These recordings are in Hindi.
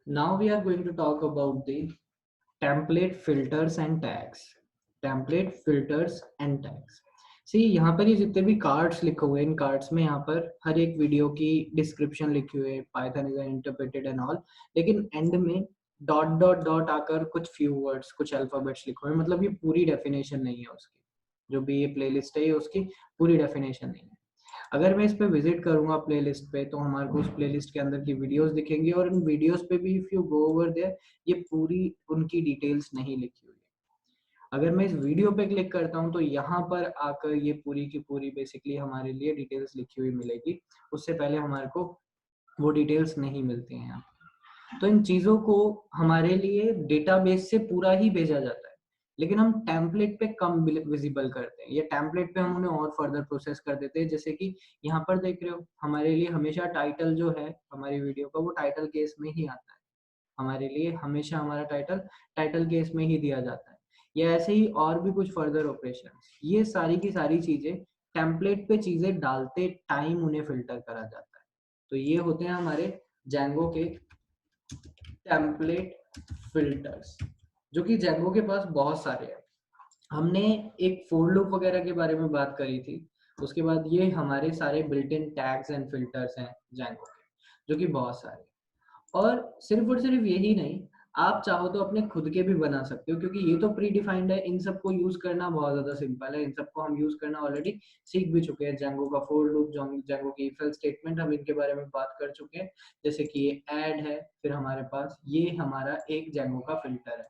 Now we are going to talk about the template filters and tags. Template filters and tags. सी यहाँ पर ये जितने भी कार्ड्स लिखे हुए हैं, इन कार्ड्स में यहाँ पर हर एक वीडियो की डिस्क्रिप्शन लिखी हुई है, Python is interpreted and all, लेकिन एंड में डॉट डॉट डॉट आकर कुछ फ्यू वर्ड्स, कुछ अल्फाबेट्स लिखे हुए हैं, मतलब ये पूरी डेफिनेशन नहीं है उसकी। जो भी ये प्लेलिस्ट है ये उसकी पूरी डेफिनेशन नहीं है। अगर मैं इस पे विजिट करूंगा प्लेलिस्ट पे, तो हमारे को उस प्लेलिस्ट के अंदर की वीडियोस दिखेंगी, और इन वीडियोस पे भी if you go over there, ये पूरी उनकी डिटेल्स नहीं लिखी हुई है। अगर मैं इस वीडियो पे क्लिक करता हूँ तो यहाँ पर आकर ये पूरी की पूरी बेसिकली हमारे लिए डिटेल्स लिखी हुई मिलेगी। उससे पहले हमारे को वो डिटेल्स नहीं मिलती हैं यहाँ। तो इन चीजों को हमारे लिए डेटाबेस से पूरा ही भेजा जाता है, लेकिन हम टेम्पलेट पे कम विजिबल करते हैं। ये टेम्पलेट पे हम उन्हें और फर्दर प्रोसेस कर देते हैं। जैसे कि यहाँ पर देख रहे हो, हमारे लिए हमेशा टाइटल जो है हमारी वीडियो का, वो टाइटल केस में ही आता है। हमारे लिए हमेशा हमारा टाइटल टाइटल केस में ही दिया जाता है। या ऐसे ही और भी कुछ फर्दर ऑपरेशन, ये सारी की सारी चीजें टेम्पलेट पे चीजें डालते टाइम उन्हें फिल्टर करा जाता है। तो ये होते हैं हमारे Django के टेम्पलेट फिल्टर्स, जो कि Django के पास बहुत सारे हैं। हमने एक फोर लूप वगैरह के बारे में बात करी थी। उसके बाद ये हमारे सारे built in tags and filters हैं Django के, जो कि बहुत सारे। और सिर्फ यही नहीं, आप चाहो तो अपने खुद के भी बना सकते हो, क्योंकि ये तो प्री डिफाइंड है। इन सबको यूज करना बहुत ज्यादा सिंपल है। इन सबको हम यूज करना ऑलरेडी सीख भी चुके हैं। Django का फोर लूप, Django की इफ एल्स स्टेटमेंट, हम इनके बारे में बात कर चुके हैं। जैसे कि ये ऐड है, फिर हमारे पास ये हमारा एक Django का फिल्टर है।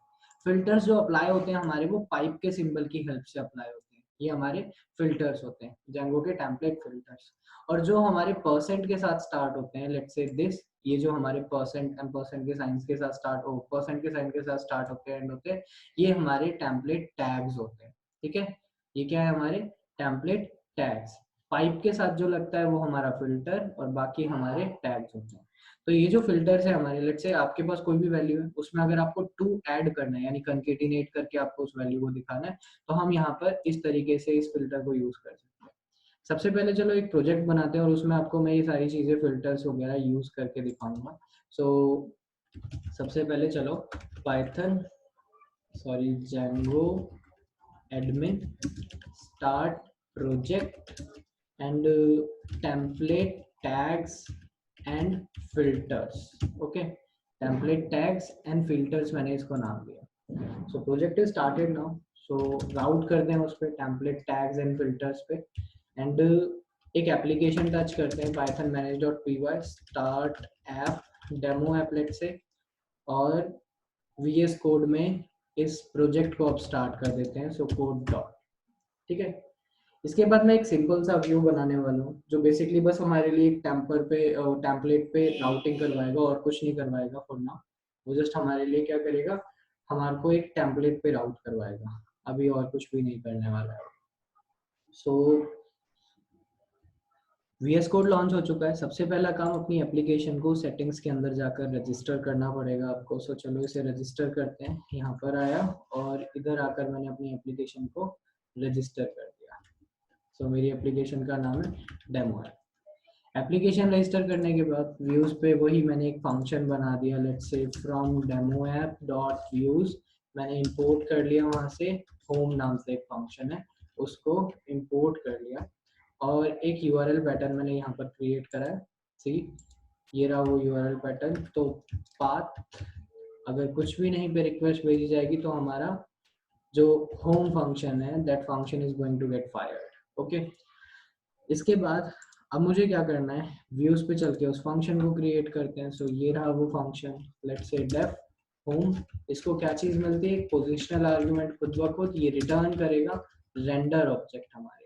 फिल्टर्स जो अप्लाई होते हैं हमारे, वो पाइप के सिंबल की हेल्प से अप्लाई होते हैं। ये हमारे फिल्टर्स होते हैं, Django के टेम्पलेट फिल्टर्स। और जो हमारे परसेंट के साथ स्टार्ट होते हैं, लेट्स से दिस, ये जो हमारे परसेंट एंड परसेंट के साइंस के साथ स्टार्ट हो, परसेंट के साइन के साथ स्टार्ट होते हैं एंड होते हैं, ये हमारे टेम्पलेट टैग्स होते हैं। ठीक है, ये क्या है? हमारे टेम्पलेट टैग्स। पाइप के साथ जो लगता है वो हमारा फिल्टर, और बाकी हमारे टैग्स होते हैं। तो ये जो फिल्टर्स है हमारे, लेट्स से आपके पास कोई भी वैल्यू है, उसमें अगर आपको टू ऐड करना है, यानी कंकेटिनेट करके आपको उस वैल्यू को दिखाना है, तो हम यहाँ पर इस तरीके से इस फिल्टर को यूज कर सकते हैं। सबसे पहले चलो एक प्रोजेक्ट बनाते हैं, और उसमें आपको मैं ये सारी चीजें फिल्टर्स वगैरह यूज करके दिखाऊंगा। सो सबसे पहले चलो Python Django admin start project and template tags and filters. Okay, template tags and filters मैंने इसको नाम दिया। So project is started now. So route करते हैं उस पर template tags and filters पे, and एक एप्लीकेशन टच करते हैं python manage.py start app demo applet से, और VS कोड में इस प्रोजेक्ट को अब स्टार्ट कर देते हैं। सो कोड डॉट, ठीक है। इसके बाद मैं एक सिंपल सा व्यू बनाने वाला हूँ, जो बेसिकली बस हमारे लिए एक टेम्पलेट पे राउटिंग करवाएगा, और कुछ नहीं करवाएगा फॉर नाउ। वो जस्ट हमारे लिए क्या करेगा, हमारे को एक टेम्पलेट पे राउट करवाएगा, अभी और कुछ भी नहीं करने वाला है। सो VS कोड लॉन्च हो चुका है। सबसे पहला काम, अपनी एप्लीकेशन को सेटिंग्स के अंदर जाकर रजिस्टर करना पड़ेगा आपको। सो चलो इसे रजिस्टर करते हैं। यहाँ पर आया, और इधर आकर मैंने अपनी एप्लीकेशन को रजिस्टर कर दिया। सो मेरी एप्लीकेशन का नाम है डेमो ऐप। एप्लीकेशन रजिस्टर करने के बाद व्यूज पे वही मैंने एक फंक्शन बना दिया, let's say from demo app dot views. मैंने इंपोर्ट कर लिया वहाँ से, होम नाम से एक फंक्शन है, उसको इंपोर्ट कर लिया। और एक URL पैटर्न मैंने यहाँ पर क्रिएट करा है। सी, ये रहा वो URL पैटर्न। तो पाथ, अगर कुछ भी नहीं पे रिक्वेस्ट भेजी जाएगी, तो हमारा जो होम फंक्शन है, that function is going to get fired. Okay, इसके बाद अब मुझे क्या करना है, व्यूज पे चल के उस फंक्शन को क्रिएट करते हैं। सो ये रहा वो function, let's say def home. इसको क्या चीज मिलती है, एक पोजिशनल आर्गुमेंट खुद ब खुद ये रिटर्न करेगा रेंडर ऑब्जेक्ट हमारे लिए,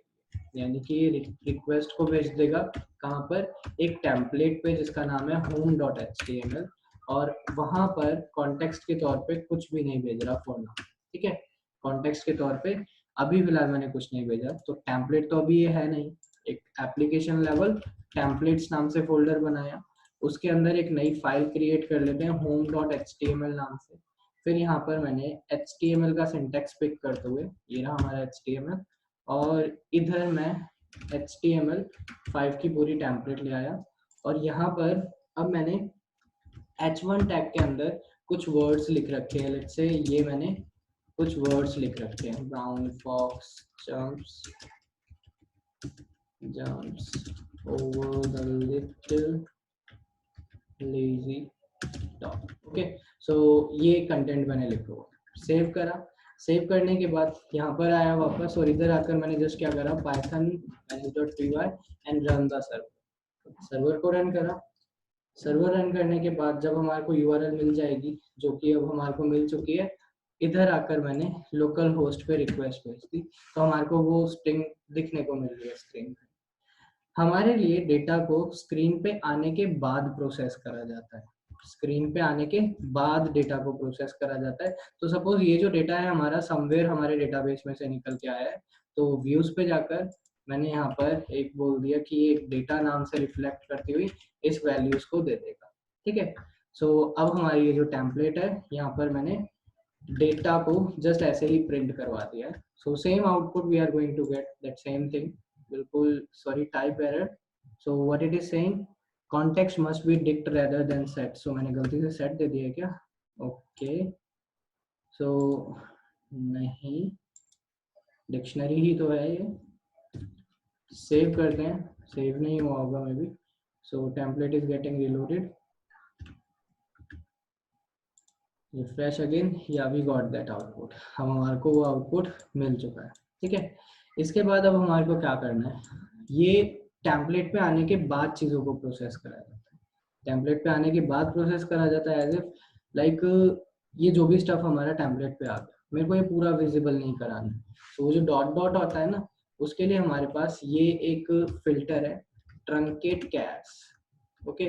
यानी कि ये रिक्वेस्ट को भेज देगा कहाँ पर, एक टेम्पलेट पे जिसका नाम है home.html, और वहां पर कॉन्टेक्स्ट के तौर पे कुछ भी नहीं भेज रहा फॉर नाउ। ठीक है, कॉन्टेक्स्ट के तौर पे अभी फिलहाल मैंने कुछ नहीं भेजा। तो टेम्पलेट तो अभी ये है नहीं। एक एप्लीकेशन लेवल टेम्पलेट्स नाम से फोल्डर बनाया, उसके अंदर एक नई फाइल क्रिएट कर लेते हैं home.html नाम से। फिर यहाँ पर मैंने HTML का सिंटेक्स पिक करते हुए, ये रहा हमारा HTML, और इधर मैं HTML5 की पूरी टेम्पलेट ले आया, और यहाँ पर अब मैंने H1 टैग के अंदर कुछ वर्ड्स लिख रखे हैं, लेट्स से ये मैंने कुछ वर्ड्स लिख रखे हैं, brown fox jumps over the little lazy dog। Okay, so ये कंटेंट मैंने लिखा हुआ, सेव करा। सेव करने के बाद यहाँ पर आया वापस, और इधर आकर मैंने जस्ट क्या करा, Python manage.py and run the server, server को रन करा। सर्वर रन करने के बाद जब हमारे को यूआरएल मिल जाएगी, जो कि अब हमारे को मिल चुकी है, इधर आकर मैंने लोकल होस्ट पे रिक्वेस्ट भेज दी, तो हमारे को वो स्ट्रिंग दिखने को मिल रही है। स्ट्रिंग हमारे लिए डेटा को स्क्रीन पे आने के बाद प्रोसेस करा जाता है, स्क्रीन पे आने के बाद डेटा को प्रोसेस करा जाता है। तो सपोज ये जो डेटा है हमारा समवेयर हमारे डेटाबेस में से निकल के आया है, तो व्यूज पे जाकर मैंने यहाँ पर एक बोल दिया कि एक डेटा नाम से रिफ्लेक्ट करती हुई इस वैल्यूज को दे देगा। ठीक है, सो अब हमारी ये जो टेम्पलेट है, यहाँ पर मैंने डेटा को जस्ट ऐसे ही प्रिंट करवा दिया है। So same output we are going to get that same thing, बिल्कुल sorry type error. So what it is saying, context must be dict rather than set. So मैंने गलती से सेट दे दिया क्या? ओके, सो नहीं, डिक्शनरी ही तो है ये। सेव करते हैं, सेव नहीं हुआ होगा may be. So template is getting reloaded, refresh again, या वी गॉट दैट आउटपुट, हम हमारे को वो आउटपुट मिल चुका है। ठीक है, इसके बाद अब हमारे को क्या करना है, ये टेम्पलेट पे आने के बाद चीज़ों को प्रोसेस करा जाता है। टेम्पलेट पे आने के बाद प्रोसेस करा जाता है एज इफ लाइक ये जो भी स्टफ हमारा टेम्पलेट पे आ गया, मेरे को ये पूरा विजिबल नहीं कराना है। तो वो जो डॉट डॉट होता है ना, उसके लिए हमारे पास ये एक फिल्टर है, ट्रंकेट कैर्स। ओके,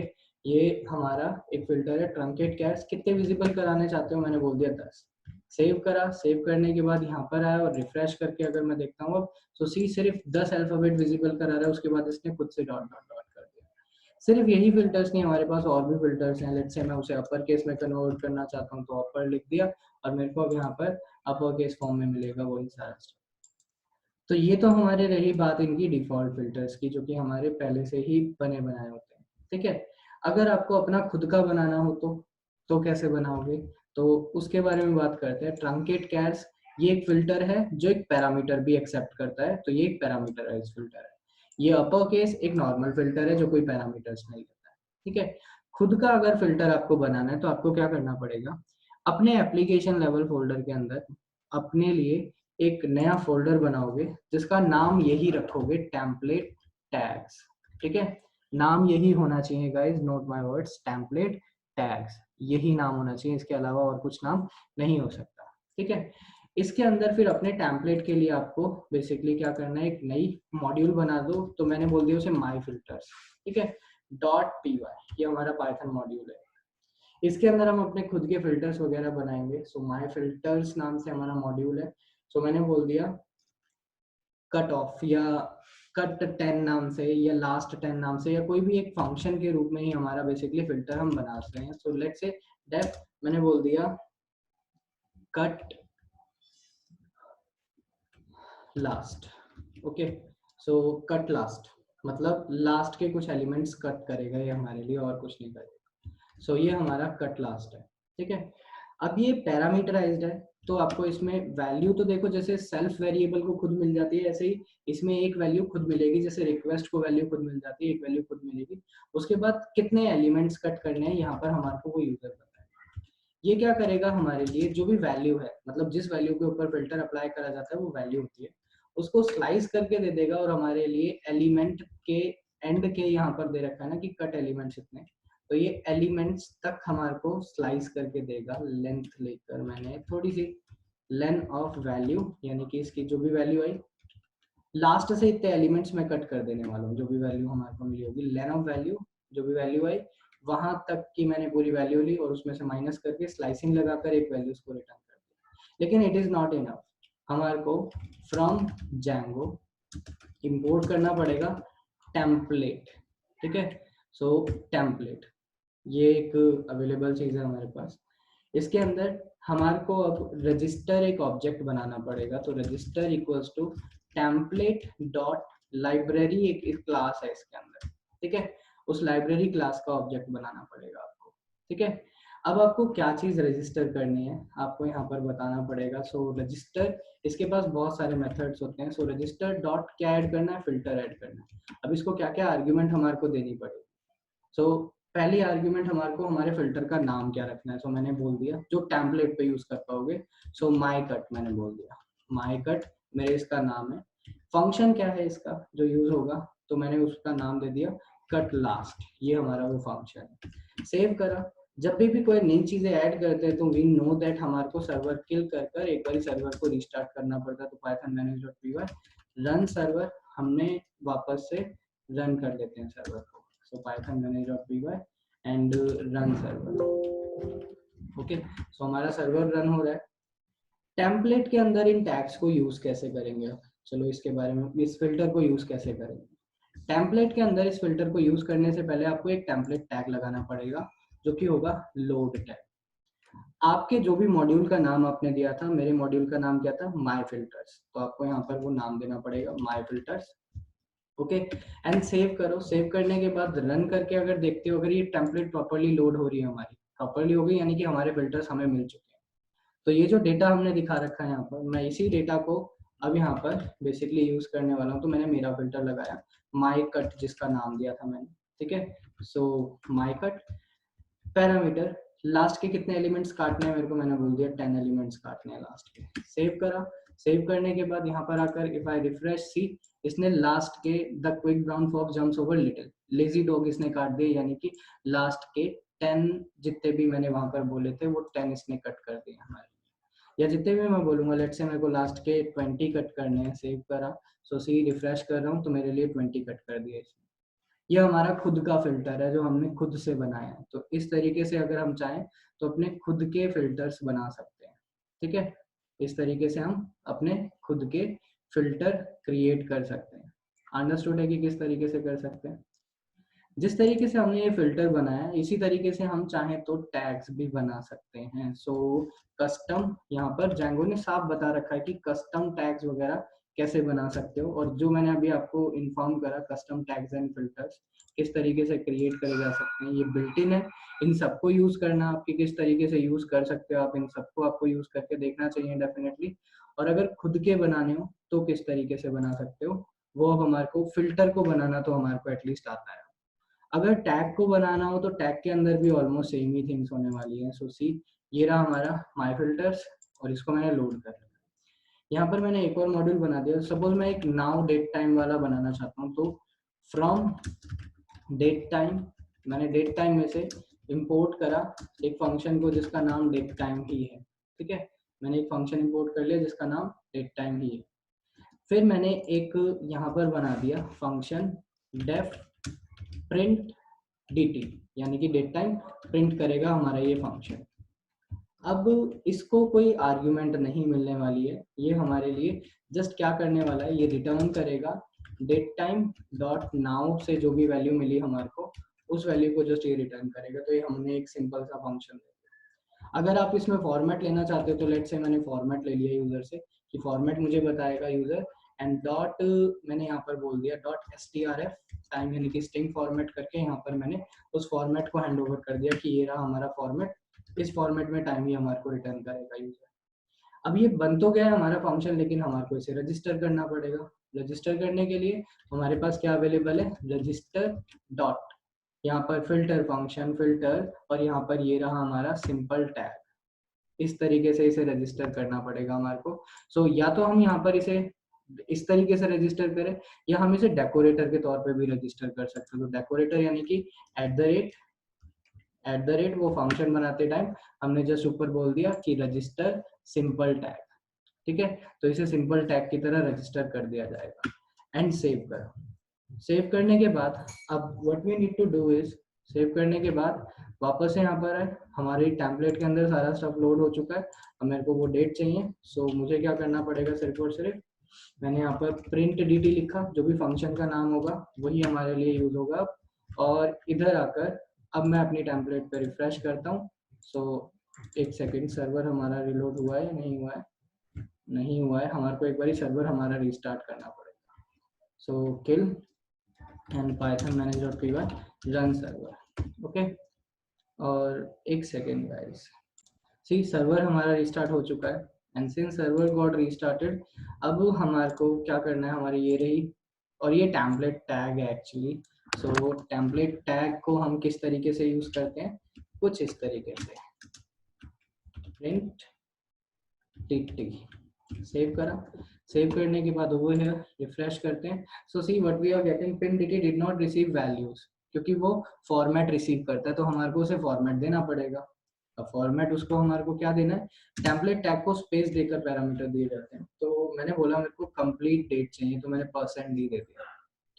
ये हमारा एक फिल्टर है ट्रंकेट कैर्स। कितने विजिबल कराने चाहते हो, मैंने बोल दिया 10। सेव करा, सेव करने के बाद यहाँ पर आया और रिफ्रेश करके अगर मैं देखता हूँ अब, तो सी सिर्फ 10 अल्फाबेट विजिबल करा रहा है, उसके बाद इसने खुद से डॉट डॉट डॉट कर दिया। सिर्फ यही फिल्टर्स नहीं, हमारे पास और भी फिल्टर्स हैं। लेट्स से मैं उसे अपर केस में कन्वर्ट करना चाहता हूँ, तो अपर लिख दिया और मेरे को अब यहाँ पर अपर केस फॉर्म में मिलेगा वही सारा स्टफ। तो ये तो हमारे रही बात इनकी डिफॉल्ट फिल्टर्स की, जो कि हमारे पहले से ही बने बनाए होते हैं। ठीक है, अगर आपको अपना खुद का बनाना हो तो कैसे बनाओगे, तो उसके बारे में बात करते हैं। ट्रंकेट कैर्स ये एक फिल्टर है जो एक पैरामीटर भी एक्सेप्ट करता है, तो ये एक पैरामीटर है, इस फिल्टर है। ये अपर केस एक नॉर्मल फिल्टर है जो कोई पैरामीटर्स नहीं लेता है। ठीक है, खुद का अगर फिल्टर आपको बनाना है तो आपको क्या करना पड़ेगा, अपने एप्लीकेशन लेवल फोल्डर के अंदर अपने लिए एक नया फोल्डर बनाओगे जिसका नाम यही रखोगे, टेम्पलेट टैग्स। ठीक है, नाम यही होना चाहिए guys, note my words, template tags यही नाम होना चाहिए, इसके अलावा और कुछ नाम नहीं हो सकता। ठीक है, इसके अंदर फिर अपने टेम्पलेट के लिए आपको बेसिकली क्या करना है, एक नई मॉड्यूल बना दो। तो मैंने बोल दिया उसे माई फिल्टर्स। ठीक है, .py ये हमारा पाइथन मॉड्यूल है, इसके अंदर हम अपने खुद के फिल्टर्स वगैरह बनाएंगे। सो माई फिल्टर्स नाम से हमारा मॉड्यूल है। सो मैंने बोल दिया कट ऑफ या कट 10 नाम से या लास्ट 10 नाम से या कोई भी एक फंक्शन के रूप में ही हमारा बेसिकली फिल्टर हम बना सकते हैं। सो लेट्स से डेफ मैंने बोल दिया cut last. Okay, so cut last मतलब लास्ट के कुछ एलिमेंट्स कट करेगा ये हमारे लिए, और कुछ नहीं करेगा। सो ये हमारा कट लास्ट है। ठीक है, अब ये पैरामीटराइज्ड है, तो आपको इसमें वैल्यू तो देखो जैसे सेल्फ वेरिएबल को खुद मिल जाती है, ऐसे ही इसमें एक वैल्यू खुद मिलेगी, जैसे रिक्वेस्ट को वैल्यू खुद मिल जाती है, एक वैल्यू खुद मिलेगी। उसके बाद कितने एलिमेंट्स कट करने हैं यहाँ पर हमारे को वो यूजर पता है। ये क्या करेगा हमारे लिए, जो भी वैल्यू है, मतलब जिस वैल्यू के ऊपर फिल्टर अप्लाई करा जाता है वो वैल्यू होती है, उसको स्लाइस करके दे देगा। और हमारे लिए एलिमेंट के एंड के यहाँ पर दे रखा है ना कि कट एलिमेंट्स इतने, तो ये एलिमेंट्स तक हमारे को स्लाइस करके देगा। लेंथ लेकर मैंने थोड़ी सी लेन ऑफ वैल्यू, यानी कि इसकी जो भी वैल्यू आई लास्ट से इतने एलिमेंट्स में कट कर देने वाला हूँ, जो भी वैल्यू हमारे को मिली होगी लेन ऑफ वैल्यू, जो भी वैल्यू आई वहां तक की मैंने पूरी वैल्यू ली और उसमें से माइनस करके स्लाइसिंग लगाकर एक वैल्यूज को रिटर्न कर दिया। लेकिन इट इज नॉट इनफ, हमारे को फ्रॉम Django इंपोर्ट करना पड़ेगा टेम्पलेट। ठीक है, सो टेम्पलेट ये एक अवेलेबल चीज है हमारे पास। इसके अंदर हमारे को अब रजिस्टर एक ऑब्जेक्ट बनाना पड़ेगा। तो register equals to template dot library, एक क्लास है इसके अंदर। ठीक है, उस लाइब्रेरी क्लास का ऑब्जेक्ट बनाना पड़ेगा आपको। ठीक है, अब आपको क्या चीज़ रजिस्टर करनी है आपको यहाँ पर बताना पड़ेगा। सो रजिस्टर, इसके पास बहुत सारे मेथड्स होते हैं। सो रजिस्टर डॉट क्या ऐड करना है, फिल्टर ऐड करना है। अब इसको क्या क्या आर्ग्यूमेंट हमारे को देनी पड़ेगी। सो पहली आर्ग्यूमेंट हमारे को हमारे फिल्टर का नाम क्या रखना है। सो मैंने बोल दिया जो टेम्पलेट पे यूज कर पाओगे। सो माई कट मैंने बोल दिया, माई कट मेरे इसका नाम है। फंक्शन क्या है इसका जो यूज होगा, तो मैंने उसका नाम दे दिया कट लास्ट, ये हमारा वो फंक्शन है। सेव करा। जब भी कोई नई चीजें ऐड करते हैं तो वी नो दैट हमारे को सर्वर किल कर कर एक बार सर्वर को रिस्टार्ट करना पड़ता है। तो पाइथन manage.py रन सर्वर, हमने वापस से रन कर लेते हैं सर्वर को। So python manage.py and run server. Okay, so हमारा सर्वर रन हो रहा है। टेम्पलेट के अंदर इन टैग्स को यूज कैसे करेंगे, चलो इसके बारे में, इस फिल्टर को यूज कैसे करेंगे। टेम्पलेट के अंदर इस फिल्टर को यूज करने से पहले आपको एक टेम्पलेट टैग लगाना पड़ेगा जो कि होगा लोड टैग। आपके जो भी मॉड्यूल का नाम आपने दिया था, मेरे मॉड्यूल का नाम क्या था, माई फिल्टर्स, तो आपको यहाँ पर वो नाम देना पड़ेगा माई फिल्टर्स। ओके, एंड सेव करो। सेव करने के बाद रन करके अगर देखते हो अगर ये टेम्पलेट प्रॉपर्ली लोड हो रही है, हमारी प्रॉपर्ली हो गई, यानी कि हमारे फिल्टर्स हमें मिल चुके हैं। तो ये जो डेटा हमने दिखा रखा है यहाँ पर, मैं इसी डेटा को अब यहाँ पर बेसिकली यूज करने वाला हूँ। तो मैंने मेरा फिल्टर लगाया माई कट, जिसका नाम दिया था मैंने, ठीक है। सो माई कट पैरामीटर, लास्ट के कितने एलिमेंट्स काटने हैं मेरे को, मैंने बोल दिया 10 एलिमेंट्स काटने हैं लास्ट के। सेव करा। सेव करने के बाद यहाँ पर आकर इफ आई रिफ्रेश सी, इसने लास्ट के the quick brown fox jumps over little lazy dog इसने काट दिए, यानी कि लास्ट के 10 जितने भी मैंने वहां पर बोले थे वो 10 इसने कट कर दिए हमारे, या जितने भी मैं बोलूंगा। लेट से मेरे को लास्ट के 20 कट करने हैं। सेव करा। सो सी रिफ्रेश कर रहा हूँ तो मेरे लिए 20 कट कर दिए इसने। ये हमारा खुद का फिल्टर है जो हमने खुद से बनाया है। तो इस तरीके से अगर हम चाहें तो अपने खुद के फिल्टर्स बना सकते हैं, ठीक है। इस तरीके से हम अपने खुद के फिल्टर क्रिएट कर सकते हैं। अंडरस्टूड है कि किस तरीके से कर सकते हैं। जिस तरीके से हमने ये फिल्टर बनाया इसी तरीके से हम चाहें तो टैग्स भी बना सकते हैं। सो कस्टम, यहाँ पर जैंगो ने साफ बता रखा है कि कस्टम टैग्स वगैरह कैसे बना सकते हो। और जो मैंने अभी आपको इन्फॉर्म करा कस्टम टैग्स एंड फिल्टर्स किस तरीके से क्रिएट करे जा सकते हैं, ये बिल्ट इन है। इन सबको यूज करना आपकी किस तरीके से यूज कर सकते हो आप, इन सबको आपको यूज करके देखना चाहिए डेफिनेटली। और अगर खुद के बनाने हो तो किस तरीके से बना सकते हो, वो अब हमारे को फिल्टर को बनाना तो हमारे को एटलीस्ट आता है। अगर टैग को बनाना हो तो टैग के अंदर भी ऑलमोस्ट सेम ही थिंग्स होने वाली है। सो सी, ये रहा हमारा माई फिल्टर्स और इसको मैंने लोड कर रखा है। यहाँ पर मैंने एक और मॉड्यूल बना दिया। सपोज मैं एक नाउ डेट टाइम वाला बनाना चाहता हूँ, तो फ्रॉम डेट टाइम, मैंने डेट टाइम में से इंपोर्ट करा एक फंक्शन को जिसका नाम डेट टाइम ही है, ठीक है। मैंने एक फंक्शन इंपोर्ट कर लिया जिसका नाम डेट टाइम ही है। फिर मैंने एक यहाँ पर बना दिया फंक्शन डेफ प्रिंट dt, यानी कि डेट टाइम प्रिंट करेगा हमारा ये फंक्शन। अब इसको कोई आर्ग्यूमेंट नहीं मिलने वाली है, ये हमारे लिए जस्ट क्या करने वाला है, ये रिटर्न करेगा डेट टाइम डॉट नाउ से जो भी वैल्यू मिली हमारे को उस वैल्यू को जस्ट ये रिटर्न करेगा। तो ये हमने एक सिंपल सा फंक्शन दिया। अगर आप इसमें फॉर्मेट लेना चाहते हो तो लेट से मैंने फॉर्मेट ले लिया यूजर से कि फॉर्मेट मुझे बताएगा यूजर, एंड डॉट मैंने यहाँ पर बोल दिया डॉट strf टाइम, यानी कि स्ट्रिंग फॉर्मेट करके यहाँ पर मैंने उस फॉर्मेट को हैंड ओवर कर दिया कि ये रहा हमारा फॉर्मेट, इस फॉर्मेट में टाइम ही हमारे को रिटर्न करेगा यूजर। अब ये बन तो गया है हमारा फंक्शन, लेकिन हमारे को इसे रजिस्टर करना पड़ेगा। रजिस्टर करने के लिए हमारे पास क्या अवेलेबल है, रजिस्टर डॉट, यहाँ पर फिल्टर फंक्शन फिल्टर, और यहाँ पर ये रहा हमारा सिंपल टैग। इस तरीके से इसे रजिस्टर करना पड़ेगा हमारे को। सो या तो हम यहाँ पर इसे इस तरीके से रजिस्टर करें, या हम इसे डेकोरेटर के तौर पे भी रजिस्टर कर सकते हैं। तो डेकोरेटर यानी कि एट द रेट वो फंक्शन बनाते टाइम हमने जस्ट ऊपर बोल दिया कि रजिस्टर सिंपल टैग, ठीक है। तो इसे सिंपल टैग की तरह रजिस्टर कर दिया जाएगा एंड सेव करो। सेव करने के बाद अब what we need to do is, save करने के बाद वापस से यहाँ पर है हमारे टेम्पलेट के अंदर सारा स्टफ लोड हो चुका है। अब मेरे को वो डेट चाहिए। सो मुझे क्या करना पड़ेगा, सिर्फ और सिर्फ मैंने यहाँ पर प्रिंट dt लिखा, जो भी फंक्शन का नाम होगा वही हमारे लिए यूज होगा। और इधर आकर अब मैं अपनी टेम्पलेट पे रिफ्रेश करता हूँ। सो एक सेकेंड, सर्वर हमारा रिलोड हुआ है नहीं हुआ है, नहीं हुआ है, हमारे को एक बार सर्वर हमारा रिस्टार्ट करना पड़ेगा। So kill and python manage.py run server, okay. और एक सेकेंड गाइस, सी सर्वर हमारा रिस्टार्ट हो चुका है and since server got restarted, अब हमारे को क्या करना है, हमारी ये रही और ये टेम्पलेट टैग है एक्चुअली। सो टेम्पलेट टैग को हम किस तरीके से यूज करते हैं, कुछ इस तरीके से, प्रिंट टी सेव करा, सेव करने के बाद ओवर हियर रिफ्रेश करते हैं। So see what we are getting, pin dt did not receive values, क्योंकि वो फॉर्मेट रिसीव करता है तो हमारे को उसे फॉर्मेट देना पड़ेगा। अब फॉर्मेट उसको हमारे को क्या देना है, टेम्पलेट टैग को स्पेस देकर पैरामीटर दिए जाते हैं। तो मैंने बोला मेरे को कंप्लीट डेट चाहिए तो मैंने %d दे दिया,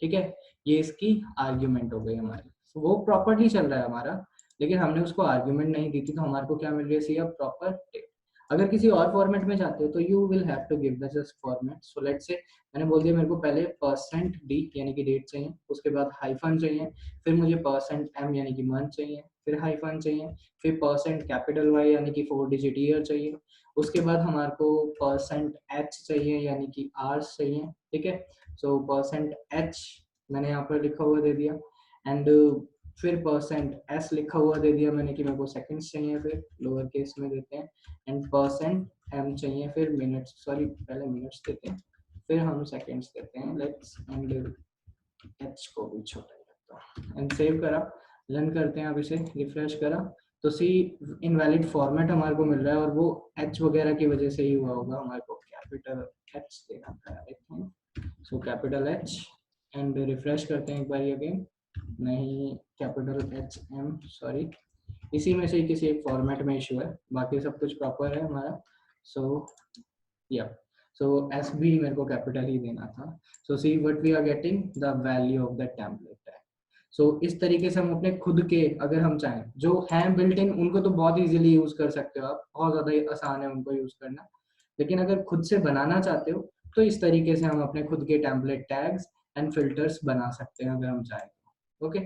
ठीक है, ये इसकी आर्ग्यूमेंट हो गई हमारी। तो वो प्रॉपर्ली चल रहा है हमारा, लेकिन हमने उसको आर्ग्यूमेंट नहीं दी थी तो हमारे को क्या मिल रही है, सी अब प्रॉपर डेट। अगर किसी और फॉर्मेट में जाते हो तो you will have to give the just format. So let's say मैंने बोल दिया मेरे को पहले %d यानी कि डेट चाहिए, उसके बाद हाइफन चाहिए, फिर मुझे %m यानी कि मंथ चाहिए, फिर हाइफन चाहिए, फिर %Y यानी कि 4 डिजिट ईयर चाहिए, उसके बाद हमारे को %h चाहिए यानी कि आवर्स चाहिए, ठीक है। सो %h मैंने यहाँ पर लिखा हुआ दे दिया एंड फिर %s लिखा हुआ दे दिया मैंने कि मेरे को सेकंड्स चाहिए, फिर लोअर केस में देते हैं एंड %m चाहिए, फिर मिनट्स, सॉरी पहले मिनट्स देते हैं फिर हम सेकंड्स देते हैं, लेट्स एंड h को भी छोटा करता हूँ एंड सेव करा, रन करते हैं। अब इसे रिफ्रेश करा तो सी इनवैलिड फॉर्मेट हमारे को मिल रहा है और वो h वगैरह की वजह से ही हुआ होगा, हमारे को कैपिटल H देना था I think. So capital H and refresh करते हैं एक बार अगेन, नहीं कैपिटल HM, सॉरी इसी में से किसी एक फॉर्मेट में इशू है, बाकी सब कुछ प्रॉपर है हमारा। सो या सो एस भी मेरे को कैपिटल ही देना था। So see what we are getting the value of the template tag. So इस तरीके से हम अपने खुद के, अगर हम चाहें, जो हैं बिल्ट इन उनको तो बहुत इजीली यूज कर सकते हो आप, बहुत ज्यादा आसान है उनको यूज करना, लेकिन अगर खुद से बनाना चाहते हो तो इस तरीके से हम अपने खुद के टेम्पलेट टैग्स एंड फिल्टर्स बना सकते हैं अगर हम चाहें। ओके